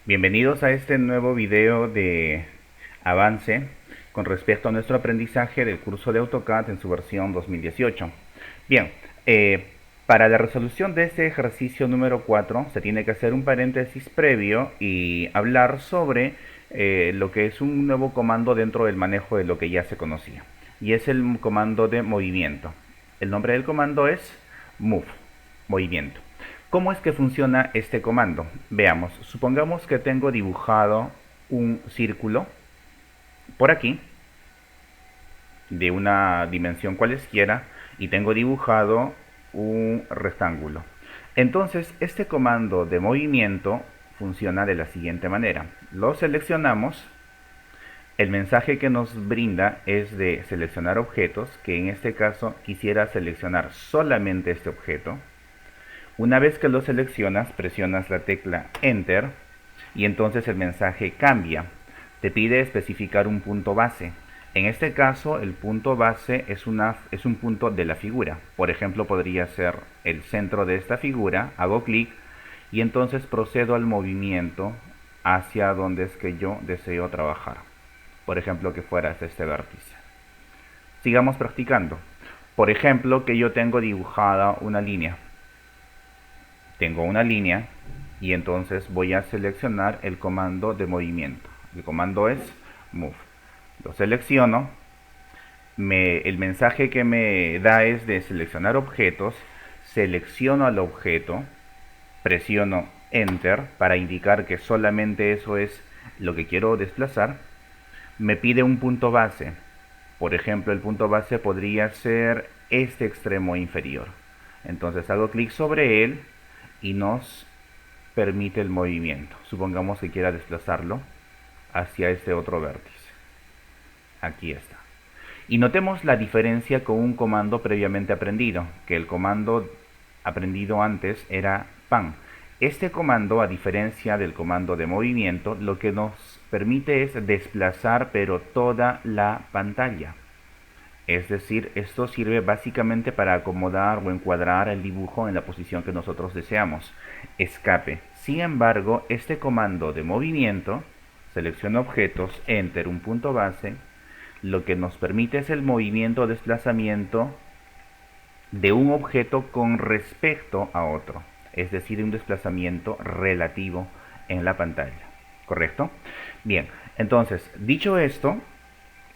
Bienvenidos a este nuevo video de avance con respecto a nuestro aprendizaje del curso de AutoCAD en su versión 2018. Bien, para la resolución de este ejercicio número 4 se tiene que hacer un paréntesis previo y hablar sobre lo que es un nuevo comando dentro del manejo de lo que ya se conocía. Y es el comando de movimiento. El nombre del comando es move, movimiento. ¿Cómo es que funciona este comando? Veamos, supongamos que tengo dibujado un círculo por aquí, de una dimensión cualesquiera, y tengo dibujado un rectángulo. Entonces, este comando de movimiento funciona de la siguiente manera. Lo seleccionamos. El mensaje que nos brinda es de seleccionar objetos, que en este caso quisiera seleccionar solamente este objeto. Una vez que lo seleccionas, presionas la tecla Enter y entonces el mensaje cambia. Te pide especificar un punto base. En este caso, el punto base es un punto de la figura. Por ejemplo, podría ser el centro de esta figura. Hago clic y entonces procedo al movimiento hacia donde es que yo deseo trabajar. Por ejemplo, que fuera hasta este vértice. Sigamos practicando. Por ejemplo, que yo tengo dibujada una línea. Tengo una línea y entonces voy a seleccionar el comando de movimiento. El comando es move. Lo selecciono. El mensaje que me da es de seleccionar objetos. Selecciono al objeto. Presiono Enter para indicar que solamente eso es lo que quiero desplazar. Me pide un punto base. Por ejemplo, el punto base podría ser este extremo inferior. Entonces hago clic sobre él y nos permite el movimiento. Supongamos que quiera desplazarlo hacia este otro vértice. Aquí está. Y notemos la diferencia con un comando previamente aprendido, que el comando aprendido antes era pan. Este comando, a diferencia del comando de movimiento, lo que nos permite es desplazar pero toda la pantalla. Es decir, esto sirve básicamente para acomodar o encuadrar el dibujo en la posición que nosotros deseamos. Escape. Sin embargo, este comando de movimiento, selecciona objetos, enter un punto base, lo que nos permite es el movimiento o desplazamiento de un objeto con respecto a otro. Es decir, un desplazamiento relativo en la pantalla. ¿Correcto? Bien, entonces, dicho esto,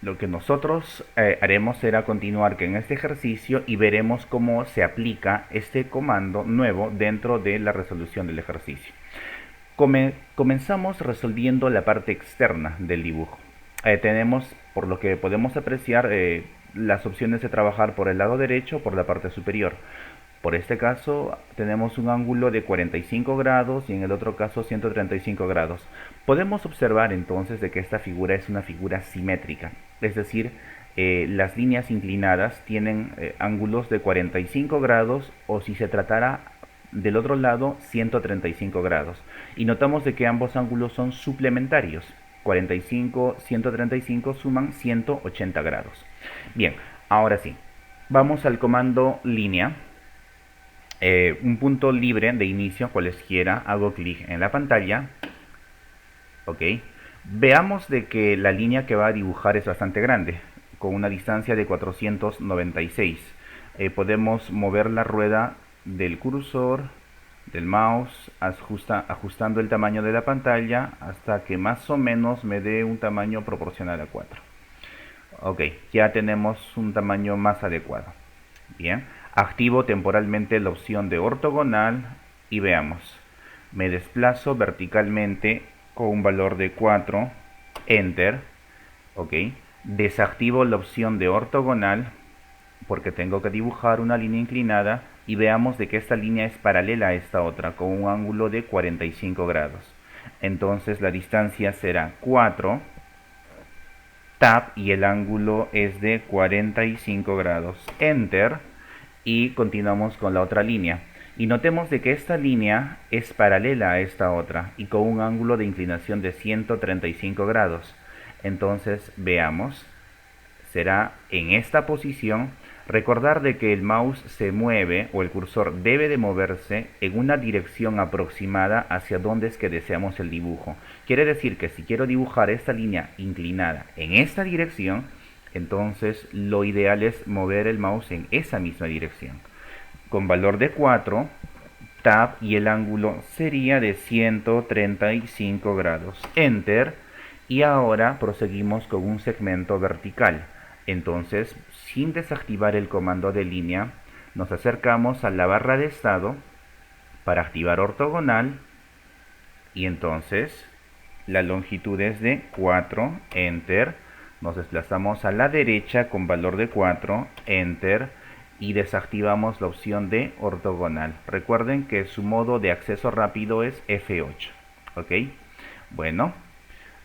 lo que nosotros haremos será continuar con este ejercicio y veremos cómo se aplica este comando nuevo dentro de la resolución del ejercicio. Comenzamos resolviendo la parte externa del dibujo. Tenemos, por lo que podemos apreciar, las opciones de trabajar por el lado derecho o por la parte superior. Por este caso tenemos un ángulo de 45 grados y en el otro caso 135 grados. Podemos observar entonces de que esta figura es una figura simétrica, es decir, las líneas inclinadas tienen ángulos de 45 grados o si se tratara del otro lado 135 grados. Y notamos de que ambos ángulos son suplementarios. 45, 135 suman 180 grados. Bien, ahora sí, vamos al comando línea. Un punto libre de inicio, cualesquiera, hago clic en la pantalla. Ok, veamos de que la línea que va a dibujar es bastante grande, con una distancia de 496. Podemos mover la rueda del cursor, del mouse, ajustando el tamaño de la pantalla hasta que más o menos me dé un tamaño proporcional a 4. Ok, ya tenemos un tamaño más adecuado. Bien, activo temporalmente la opción de ortogonal y veamos. Me desplazo verticalmente con un valor de 4, Enter. Ok, desactivo la opción de ortogonal porque tengo que dibujar una línea inclinada y veamos de que esta línea es paralela a esta otra con un ángulo de 45 grados. Entonces la distancia será 4, Tab y el ángulo es de 45 grados. Enter y continuamos con la otra línea. Y notemos de que esta línea es paralela a esta otra y con un ángulo de inclinación de 135 grados. Entonces veamos, será en esta posición Recordar de que el mouse se mueve o el cursor debe de moverse en una dirección aproximada hacia donde es que deseamos el dibujo. Quiere decir que si quiero dibujar esta línea inclinada en esta dirección, entonces lo ideal es mover el mouse en esa misma dirección. Con valor de 4, tab y el ángulo sería de 135 grados. Enter. Y ahora proseguimos con un segmento vertical. Entonces, sin desactivar el comando de línea, nos acercamos a la barra de estado para activar ortogonal. Y entonces, la longitud es de 4, enter. Nos desplazamos a la derecha con valor de 4, enter. Y desactivamos la opción de ortogonal. Recuerden que su modo de acceso rápido es F8. ¿Ok? Bueno,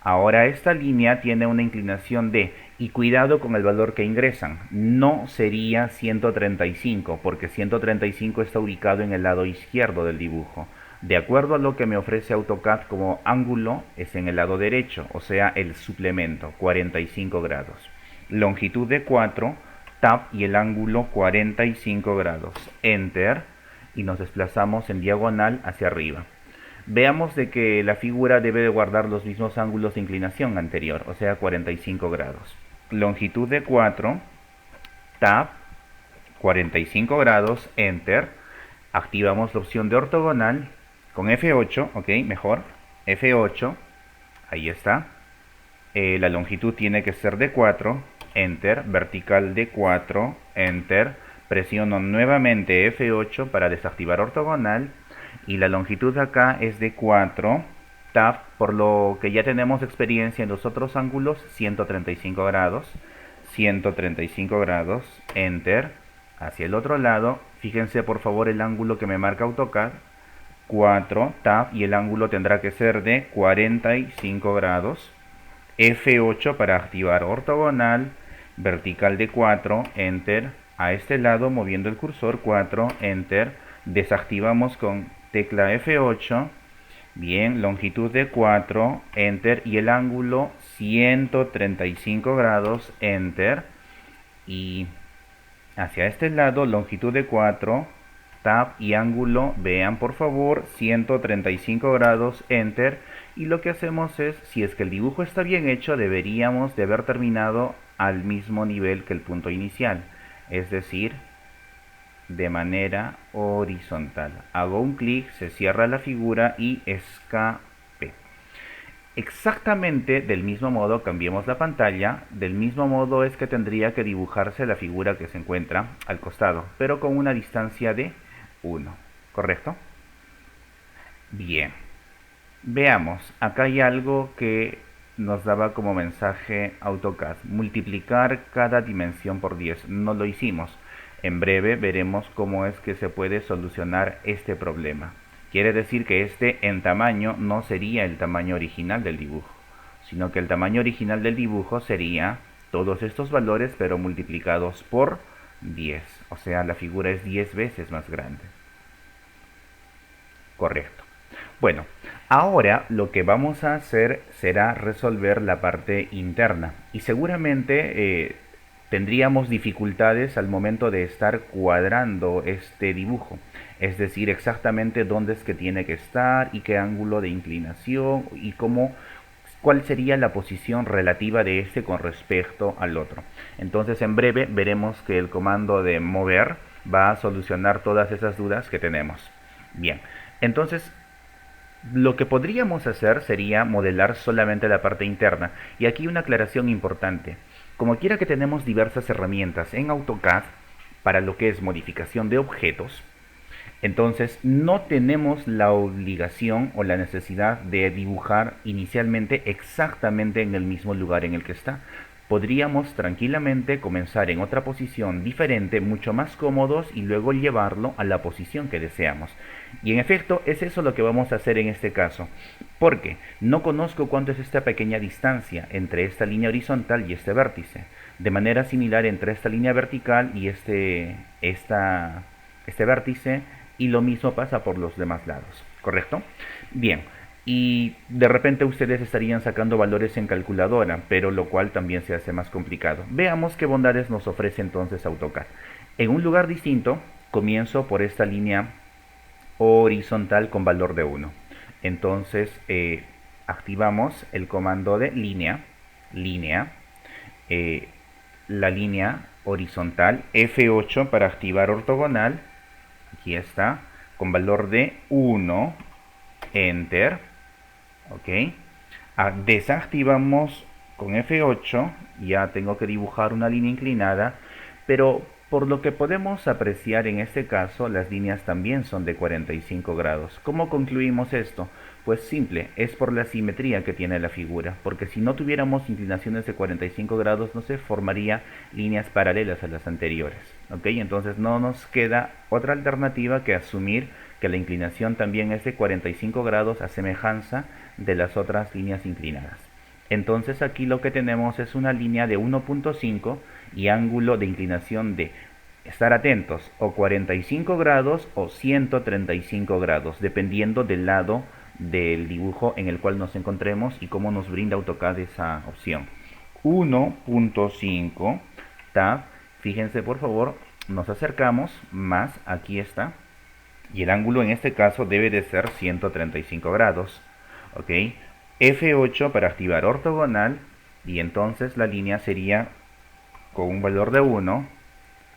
ahora esta línea tiene una inclinación de, y cuidado con el valor que ingresan, no sería 135, porque 135 está ubicado en el lado izquierdo del dibujo. De acuerdo a lo que me ofrece AutoCAD como ángulo, es en el lado derecho, o sea, el suplemento, 45 grados. Longitud de 4, tab y el ángulo 45 grados. Enter, y nos desplazamos en diagonal hacia arriba. Veamos de que la figura debe de guardar los mismos ángulos de inclinación anterior, o sea 45 grados. Longitud de 4, tab, 45 grados, enter. Activamos la opción de ortogonal con F8, ok, mejor, F8, ahí está. La longitud tiene que ser de 4, enter, vertical de 4, enter. Presiono nuevamente F8 para desactivar ortogonal. Y la longitud acá es de 4, tab, por lo que ya tenemos experiencia en los otros ángulos, 135 grados, 135 grados, enter, hacia el otro lado. Fíjense por favor el ángulo que me marca AutoCAD, 4, tab, y el ángulo tendrá que ser de 45 grados, F8 para activar ortogonal, vertical de 4, enter, a este lado moviendo el cursor, 4, enter, desactivamos con tecla F8, bien, longitud de 4, enter, y el ángulo 135 grados, enter, y hacia este lado, longitud de 4, tab y ángulo, vean por favor, 135 grados, enter, y lo que hacemos es, si es que el dibujo está bien hecho, deberíamos de haber terminado al mismo nivel que el punto inicial, es decir, de manera horizontal. Hago un clic, se cierra la figura y escape. Exactamente del mismo modo cambiemos la pantalla, del mismo modo es que tendría que dibujarse la figura que se encuentra al costado, pero con una distancia de 1, ¿correcto? Bien, veamos, acá hay algo que nos daba como mensaje AutoCAD, multiplicar cada dimensión por 10, no lo hicimos. En breve veremos cómo es que se puede solucionar este problema. Quiere decir que este en tamaño no sería el tamaño original del dibujo, sino que el tamaño original del dibujo sería todos estos valores pero multiplicados por 10. O sea, la figura es 10 veces más grande. Correcto. Bueno, ahora lo que vamos a hacer será resolver la parte interna y seguramente tendríamos dificultades al momento de estar cuadrando este dibujo, es decir, exactamente dónde es que tiene que estar y qué ángulo de inclinación y cuál sería la posición relativa de este con respecto al otro. Entonces en breve veremos que el comando de mover va a solucionar todas esas dudas que tenemos. Bien, entonces lo que podríamos hacer sería modelar solamente la parte interna. Y aquí una aclaración importante. Como quiera que tenemos diversas herramientas en AutoCAD para lo que es modificación de objetos, entonces no tenemos la obligación o la necesidad de dibujar inicialmente exactamente en el mismo lugar en el que está. Podríamos tranquilamente comenzar en otra posición diferente, mucho más cómodos, y luego llevarlo a la posición que deseamos. Y en efecto es eso lo que vamos a hacer en este caso, porque no conozco cuánto es esta pequeña distancia entre esta línea horizontal y este vértice. De manera similar entre esta línea vertical y este vértice, y lo mismo pasa por los demás lados, ¿correcto? Bien. Y de repente ustedes estarían sacando valores en calculadora, pero lo cual también se hace más complicado. Veamos qué bondades nos ofrece entonces AutoCAD. En un lugar distinto, comienzo por esta línea horizontal con valor de 1. Entonces, activamos el comando de línea, eh, la línea horizontal, F8 para activar ortogonal, aquí está, con valor de 1, enter, ok. Desactivamos con F8, ya tengo que dibujar una línea inclinada, pero por lo que podemos apreciar en este caso, las líneas también son de 45 grados. ¿Cómo concluimos esto? Pues simple, es por la simetría que tiene la figura, porque si no tuviéramos inclinaciones de 45 grados no se formaría líneas paralelas a las anteriores. ¿Ok? Entonces no nos queda otra alternativa que asumir que la inclinación también es de 45 grados a semejanza de las otras líneas inclinadas. Entonces aquí lo que tenemos es una línea de 1.5 y ángulo de inclinación de, estar atentos, o 45 grados o 135 grados, dependiendo del lado del dibujo en el cual nos encontremos y cómo nos brinda AutoCAD esa opción. 1.5 tab, fíjense por favor, nos acercamos más, aquí está, y el ángulo en este caso debe de ser 135 grados, ok. F8 para activar ortogonal, y entonces la línea sería con un valor de 1,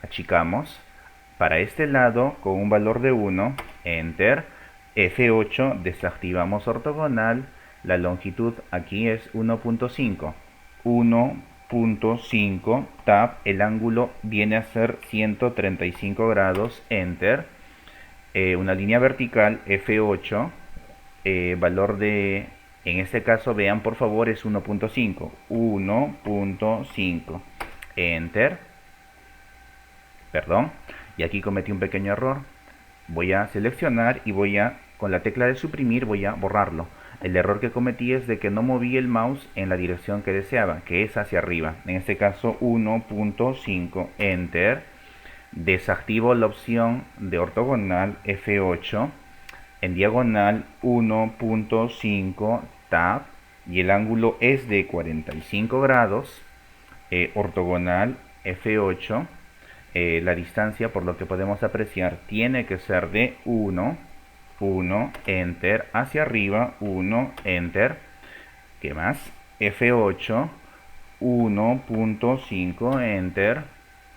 achicamos, para este lado con un valor de 1, enter, F8, desactivamos ortogonal, la longitud aquí es 1.5, 1.5, tab, el ángulo viene a ser 135 grados, enter, una línea vertical, F8, valor de, en este caso vean por favor es 1.5, 1.5, enter, perdón, y aquí cometí un pequeño error, voy a seleccionar y voy a, con la tecla de suprimir, voy a borrarlo. El error que cometí es de que no moví el mouse en la dirección que deseaba, que es hacia arriba, en este caso 1.5, enter, desactivo la opción de ortogonal, F8, en diagonal 1.5, tab, y el ángulo es de 45 grados, ortogonal, F8, la distancia, por lo que podemos apreciar, tiene que ser de 1, 1, enter, hacia arriba, 1, enter, ¿qué más? F8, 1.5, enter,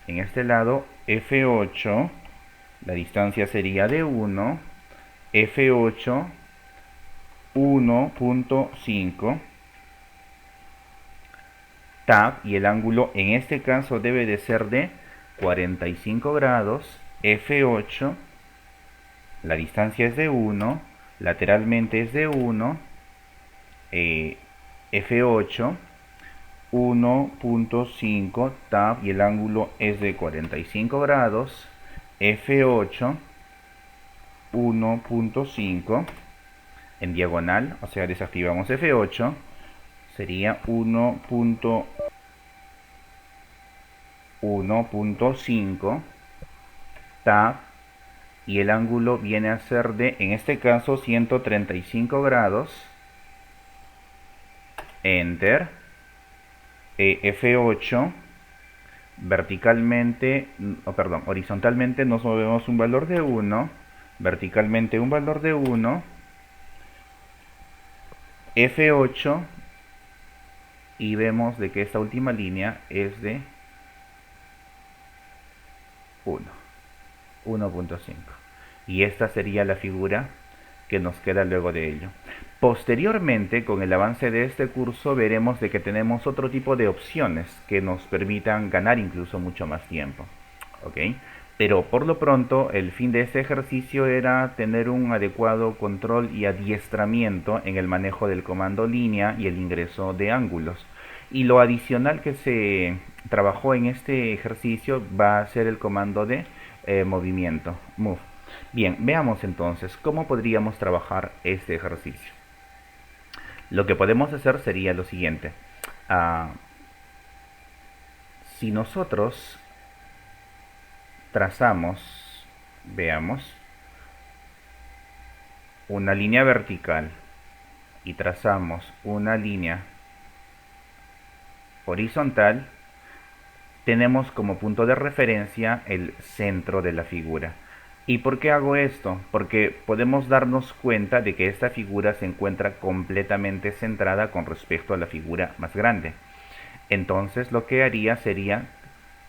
en este lado, F8, la distancia sería de 1, F8, 1.5, tab, y el ángulo en este caso debe de ser de 45 grados, F8, la distancia es de 1, lateralmente es de 1, F8, 1.5, tab, y el ángulo es de 45 grados, F8, 1.5, en diagonal, o sea, desactivamos F8, sería 1.5, tab, y el ángulo viene a ser de, en este caso, 135 grados, enter, F8, verticalmente, perdón, horizontalmente nos movemos un valor de 1, verticalmente un valor de 1, F8, y vemos de que esta última línea es de 1, 1.5, y esta sería la figura que nos queda luego de ello. Posteriormente, con el avance de este curso, veremos de que tenemos otro tipo de opciones que nos permitan ganar incluso mucho más tiempo, ¿ok? Pero por lo pronto, el fin de este ejercicio era tener un adecuado control y adiestramiento en el manejo del comando línea y el ingreso de ángulos. Y lo adicional que se trabajó en este ejercicio va a ser el comando de movimiento, move. Bien, veamos entonces cómo podríamos trabajar este ejercicio. Lo que podemos hacer sería lo siguiente. Si nosotros trazamos, veamos, una línea vertical y trazamos una línea horizontal, tenemos como punto de referencia el centro de la figura. ¿Y por qué hago esto? Porque podemos darnos cuenta de que esta figura se encuentra completamente centrada con respecto a la figura más grande. Entonces lo que haría sería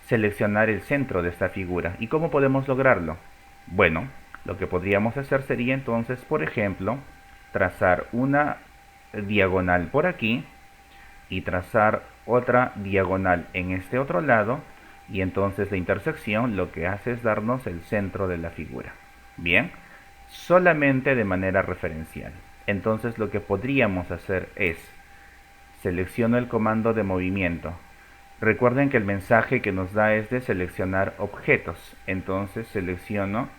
seleccionar el centro de esta figura. ¿Y cómo podemos lograrlo? Bueno, lo que podríamos hacer sería entonces, por ejemplo, trazar una diagonal por aquí y trazar otra diagonal en este otro lado, y entonces la intersección lo que hace es darnos el centro de la figura. Bien, solamente de manera referencial. Entonces lo que podríamos hacer es selecciono el comando de movimiento. Recuerden que el mensaje que nos da es de seleccionar objetos. Entonces selecciono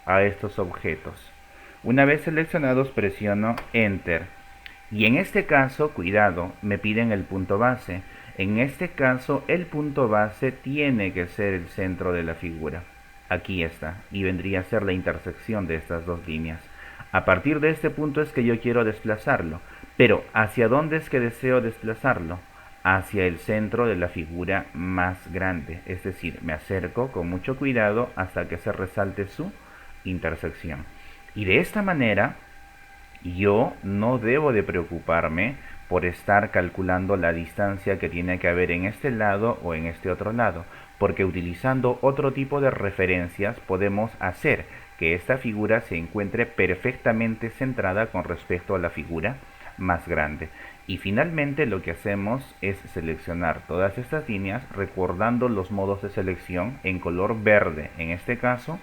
a estos objetos. Una vez seleccionados presiono Enter. Y en este caso, cuidado, me piden el punto base. En este caso, el punto base tiene que ser el centro de la figura. Aquí está, y vendría a ser la intersección de estas dos líneas. A partir de este punto es que yo quiero desplazarlo. Pero, ¿hacia dónde es que deseo desplazarlo? Hacia el centro de la figura más grande. Es decir, me acerco con mucho cuidado hasta que se resalte su intersección. Y de esta manera, yo no debo de preocuparme por estar calculando la distancia que tiene que haber en este lado o en este otro lado, porque utilizando otro tipo de referencias podemos hacer que esta figura se encuentre perfectamente centrada con respecto a la figura más grande. Y finalmente lo que hacemos es seleccionar todas estas líneas recordando los modos de selección en color verde en este caso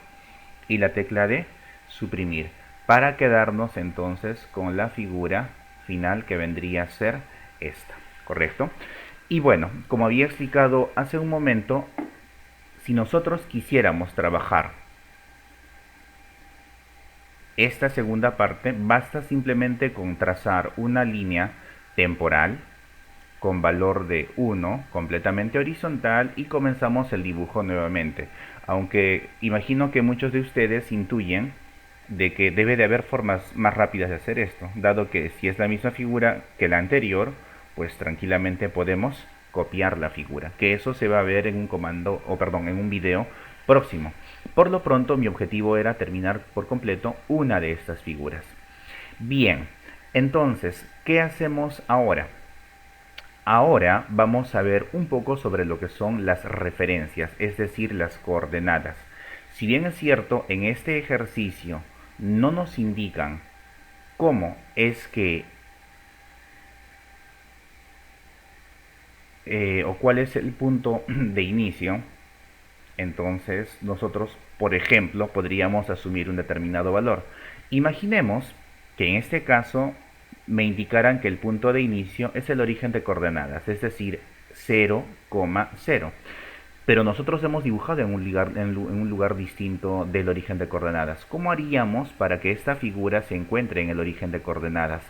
y la tecla de suprimir para quedarnos entonces con la figura final que vendría a ser esta, ¿correcto? Y bueno, como había explicado hace un momento, si nosotros quisiéramos trabajar esta segunda parte, basta simplemente con trazar una línea temporal con valor de 1, completamente horizontal, y comenzamos el dibujo nuevamente. Aunque imagino que muchos de ustedes intuyen de que debe de haber formas más rápidas de hacer esto, dado que si es la misma figura que la anterior, pues tranquilamente podemos copiar la figura, que eso se va a ver en un comando, o perdón, en un video próximo. Por lo pronto mi objetivo era terminar por completo una de estas figuras. Bien, entonces, ¿qué hacemos ahora? Ahora vamos a ver un poco sobre lo que son las referencias, es decir, las coordenadas. Si bien es cierto, en este ejercicio no nos indican cómo es que o cuál es el punto de inicio, entonces nosotros, por ejemplo, podríamos asumir un determinado valor. Imaginemos que en este caso me indicaran que el punto de inicio es el origen de coordenadas, es decir, 0,0. Pero nosotros hemos dibujado en un lugar distinto del origen de coordenadas. ¿Cómo haríamos para que esta figura se encuentre en el origen de coordenadas?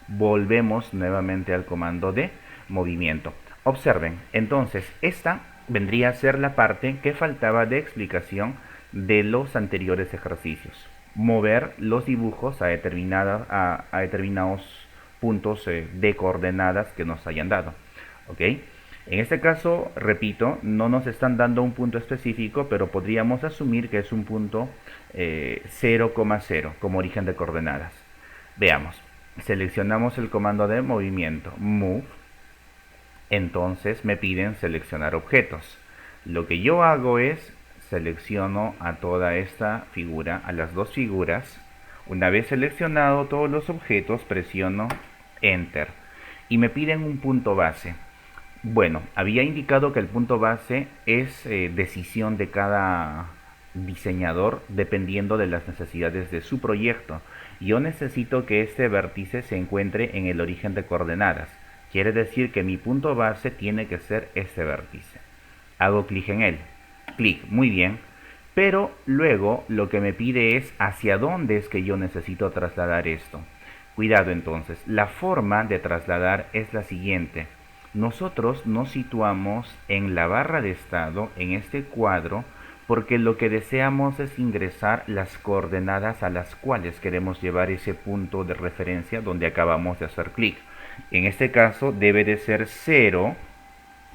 Volvemos nuevamente al comando de movimiento. Observen, entonces esta vendría a ser la parte que faltaba de explicación de los anteriores ejercicios. Mover los dibujos a determinados puntos de coordenadas que nos hayan dado. ¿Ok? En este caso, repito, no nos están dando un punto específico, pero podríamos asumir que es un punto 0,0 como origen de coordenadas. Veamos, seleccionamos el comando de movimiento, Move, entonces me piden seleccionar objetos. Lo que yo hago es selecciono a toda esta figura, a las dos figuras. Una vez seleccionado todos los objetos, presiono Enter y me piden un punto base. Bueno, había indicado que el punto base es decisión de cada diseñador dependiendo de las necesidades de su proyecto. Yo necesito que este vértice se encuentre en el origen de coordenadas. Quiere decir que mi punto base tiene que ser este vértice. Hago clic en él. Clic, muy bien. Pero luego lo que me pide es hacia dónde es que yo necesito trasladar esto. Cuidado entonces, la forma de trasladar es la siguiente. Nosotros nos situamos en la barra de estado, en este cuadro, porque lo que deseamos es ingresar las coordenadas a las cuales queremos llevar ese punto de referencia donde acabamos de hacer clic. En este caso debe de ser 0,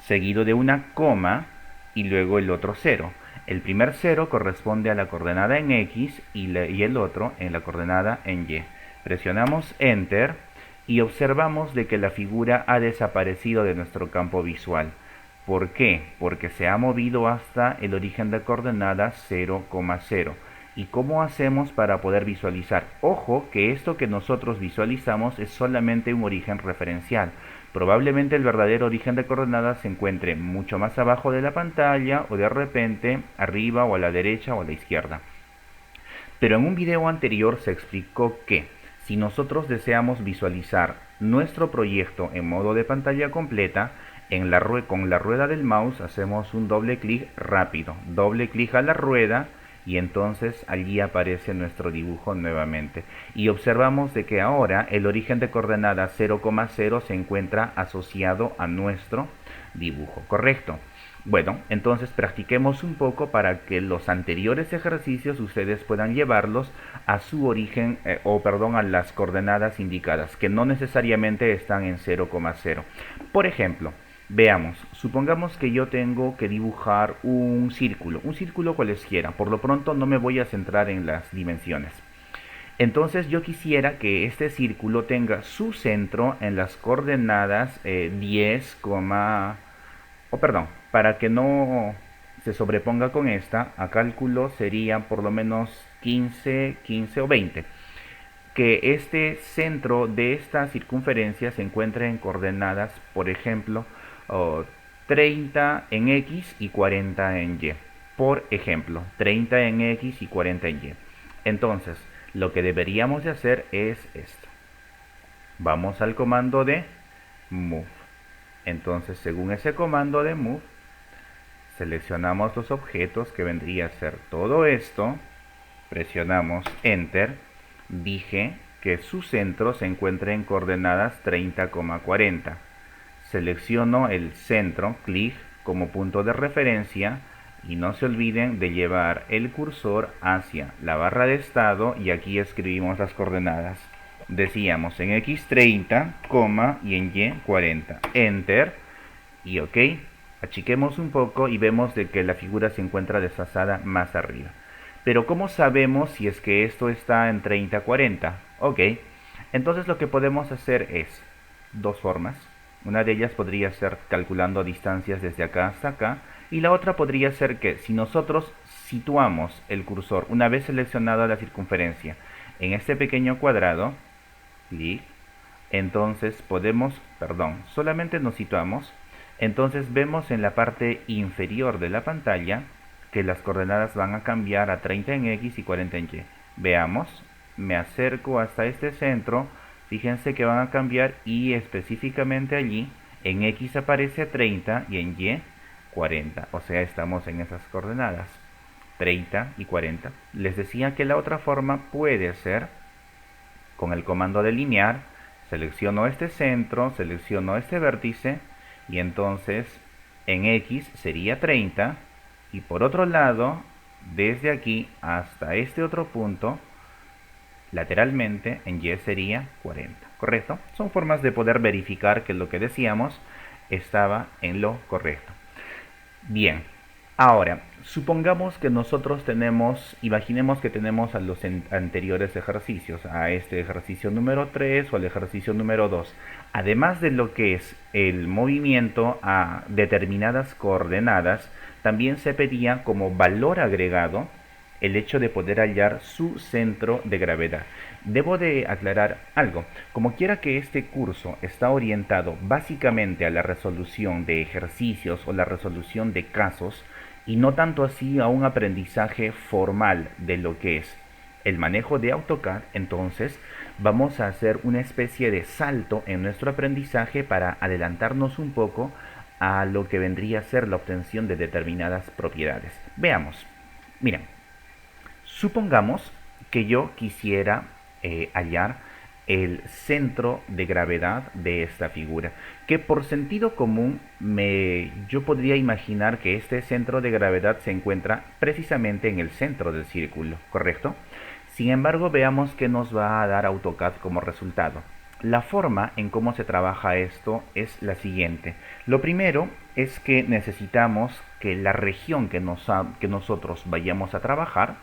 seguido de una coma, y luego el otro 0. El primer 0 corresponde a la coordenada en X y el otro en la coordenada en Y. Presionamos Enter y observamos de que la figura ha desaparecido de nuestro campo visual. ¿Por qué? Porque se ha movido hasta el origen de coordenadas 0,0. ¿Y cómo hacemos para poder visualizar? Ojo que esto que nosotros visualizamos es solamente un origen referencial. Probablemente el verdadero origen de coordenadas se encuentre mucho más abajo de la pantalla o de repente arriba o a la derecha o a la izquierda. Pero en un video anterior se explicó que si nosotros deseamos visualizar nuestro proyecto en modo de pantalla completa, con la rueda del mouse hacemos un doble clic rápido, doble clic a la rueda y entonces allí aparece nuestro dibujo nuevamente. Y observamos de que ahora el origen de coordenada 0,0 se encuentra asociado a nuestro dibujo, ¿correcto? Bueno, entonces practiquemos un poco para que los anteriores ejercicios ustedes puedan llevarlos a su origen, a las coordenadas indicadas, que no necesariamente están en 0,0. Por ejemplo, veamos, supongamos que yo tengo que dibujar un círculo cualesquiera. Por lo pronto no me voy a centrar en las dimensiones. Entonces yo quisiera que este círculo tenga su centro en las coordenadas 10, para que no se sobreponga con esta, a cálculo sería por lo menos 15, 15 o 20. Que este centro de esta circunferencia se encuentre en coordenadas, por ejemplo, 30 en X y 40 en Y. Por ejemplo, 30 en X y 40 en Y. Entonces, lo que deberíamos de hacer es esto. Vamos al comando de Move. Entonces, según ese comando de Move, seleccionamos los objetos que vendría a ser todo esto, presionamos Enter, dije que su centro se encuentra en coordenadas 30,40. Selecciono el centro, clic como punto de referencia y no se olviden de llevar el cursor hacia la barra de estado y aquí escribimos las coordenadas. Decíamos en X 30, y en Y 40. Enter y OK. Achiquemos un poco y vemos de que la figura se encuentra desfasada más arriba. Pero ¿cómo sabemos si es que esto está en 30, 40? Ok, entonces lo que podemos hacer es dos formas. Una de ellas podría ser calculando distancias desde acá hasta acá. Y la otra podría ser que si nosotros situamos el cursor una vez seleccionada la circunferencia en este pequeño cuadrado, clic, entonces solamente nos situamos. Entonces vemos en la parte inferior de la pantalla que las coordenadas van a cambiar a 30 en X y 40 en Y. Veamos, me acerco hasta este centro, fíjense que van a cambiar y específicamente allí en X aparece 30 y en Y 40. O sea, estamos en esas coordenadas, 30 y 40. Les decía que la otra forma puede ser con el comando de linear, selecciono este centro, selecciono este vértice, y entonces en X sería 30 y por otro lado desde aquí hasta este otro punto lateralmente en Y sería 40, ¿correcto? Son formas de poder verificar que lo que decíamos estaba en lo correcto. Bien, ahora supongamos que nosotros imaginemos que tenemos a los anteriores ejercicios, a este ejercicio número 3 o al ejercicio número 2. Además de lo que es el movimiento a determinadas coordenadas, también se pedía como valor agregado el hecho de poder hallar su centro de gravedad. Debo de aclarar algo. Como quiera que este curso está orientado básicamente a la resolución de ejercicios o la resolución de casos, y no tanto así a un aprendizaje formal de lo que es el manejo de AutoCAD, entonces vamos a hacer una especie de salto en nuestro aprendizaje para adelantarnos un poco a lo que vendría a ser la obtención de determinadas propiedades. Veamos. Miren, supongamos que yo quisiera hallar el centro de gravedad de esta figura, que por sentido común yo podría imaginar que este centro de gravedad se encuentra precisamente en el centro del círculo, ¿correcto? Sin embargo, veamos qué nos va a dar AutoCAD como resultado. La forma en cómo se trabaja esto es la siguiente. Lo primero es que necesitamos que la región que nosotros vayamos a trabajar,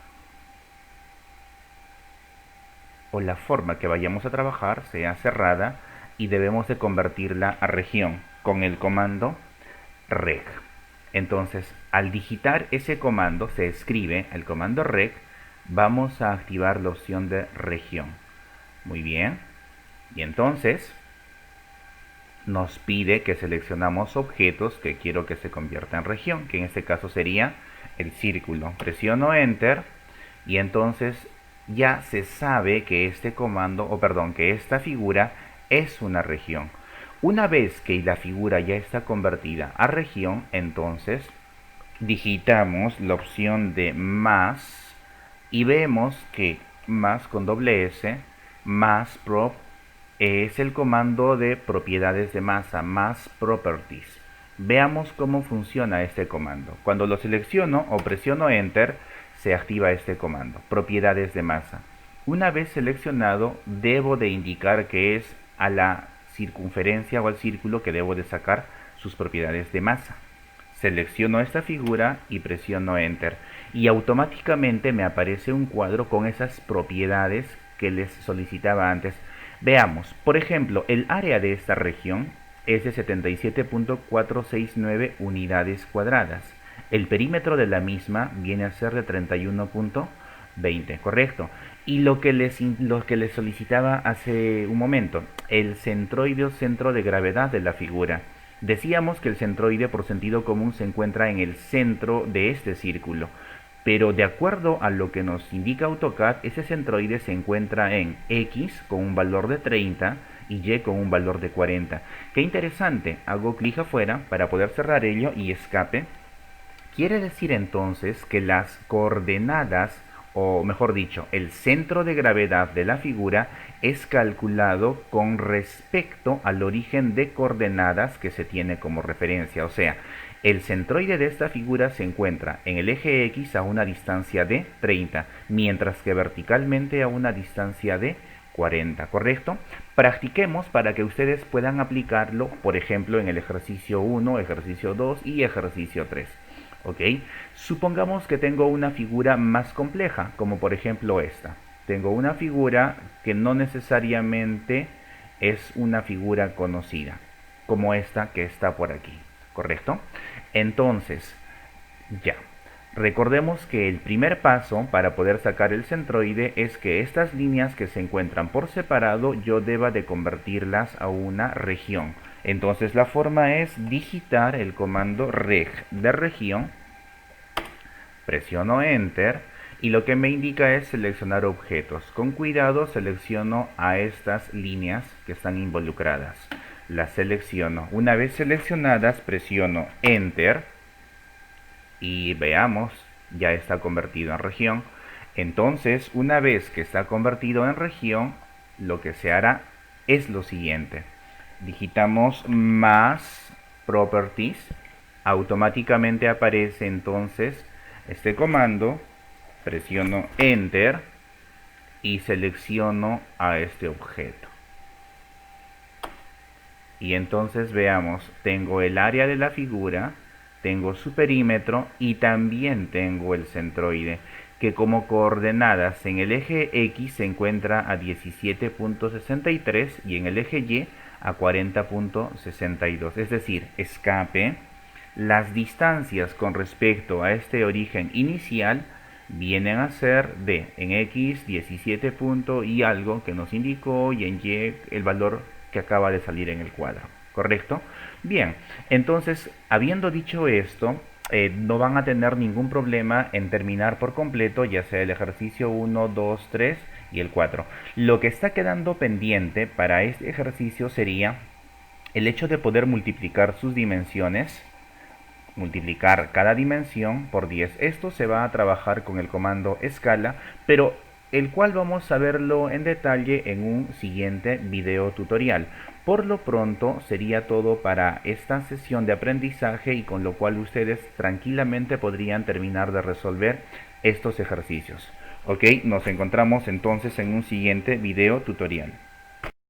o la forma que vayamos a trabajar, sea cerrada, y debemos de convertirla a región con el comando reg. Entonces, al digitar ese comando, se escribe el comando reg, vamos a activar la opción de región. Muy bien. Y entonces nos pide que seleccionamos objetos que quiero que se convierta en región, que en este caso sería el círculo. Presiono Enter y entonces ya se sabe que este comando, o perdón, que esta figura es una región. Una vez que la figura ya está convertida a región, entonces digitamos la opción de más y vemos que más con doble S, más prop, es el comando de propiedades de masa, más properties. Veamos cómo funciona este comando. Cuando lo selecciono o presiono Enter, se activa este comando, propiedades de masa. Una vez seleccionado, debo de indicar que es a la circunferencia o al círculo que debo de sacar sus propiedades de masa. Selecciono esta figura y presiono Enter y automáticamente me aparece un cuadro con esas propiedades que les solicitaba antes. Veamos, por ejemplo, el área de esta región es de 77.469 unidades cuadradas. El perímetro de la misma viene a ser de 31.20, correcto. Y lo que les solicitaba hace un momento, el centroide o centro de gravedad de la figura. Decíamos que el centroide por sentido común se encuentra en el centro de este círculo, pero de acuerdo a lo que nos indica AutoCAD, ese centroide se encuentra en X con un valor de 30 y Y con un valor de 40. Qué interesante, hago clic afuera para poder cerrar ello y escape. Quiere decir entonces que las coordenadas, o mejor dicho, el centro de gravedad de la figura es calculado con respecto al origen de coordenadas que se tiene como referencia. O sea, el centroide de esta figura se encuentra en el eje X a una distancia de 30, mientras que verticalmente a una distancia de 40, ¿correcto? Practiquemos para que ustedes puedan aplicarlo, por ejemplo, en el ejercicio 1, ejercicio 2 y ejercicio 3. ¿Ok? Supongamos que tengo una figura más compleja, como por ejemplo esta. Tengo una figura que no necesariamente es una figura conocida, como esta que está por aquí, ¿correcto? Entonces, ya. Recordemos que el primer paso para poder sacar el centroide es que estas líneas que se encuentran por separado yo deba de convertirlas a una región. Entonces la forma es digitar el comando reg de región, presiono Enter y lo que me indica es seleccionar objetos. Con cuidado selecciono a estas líneas que están involucradas. Las selecciono. Una vez seleccionadas presiono Enter y veamos, ya está convertido en región. Entonces, una vez que está convertido en región, lo que se hará es lo siguiente. Digitamos más properties, automáticamente aparece entonces este comando, presiono Enter y selecciono a este objeto. Y entonces veamos, tengo el área de la figura, tengo su perímetro y también tengo el centroide, que como coordenadas en el eje X se encuentra a 17.63 y en el eje Y a 40.62. Es decir, escape, las distancias con respecto a este origen inicial vienen a ser de en X 17 punto y algo que nos indicó y en Y el valor que acaba de salir en el cuadro, ¿correcto? Bien, entonces, habiendo dicho esto, no van a tener ningún problema en terminar por completo, ya sea el ejercicio 1, 2, 3 y el 4. Lo que está quedando pendiente para este ejercicio sería el hecho de poder multiplicar sus dimensiones, multiplicar cada dimensión por 10. Esto se va a trabajar con el comando escala, pero el cual vamos a verlo en detalle en un siguiente video tutorial. Por lo pronto sería todo para esta sesión de aprendizaje y con lo cual ustedes tranquilamente podrían terminar de resolver estos ejercicios. Ok, nos encontramos entonces en un siguiente video tutorial.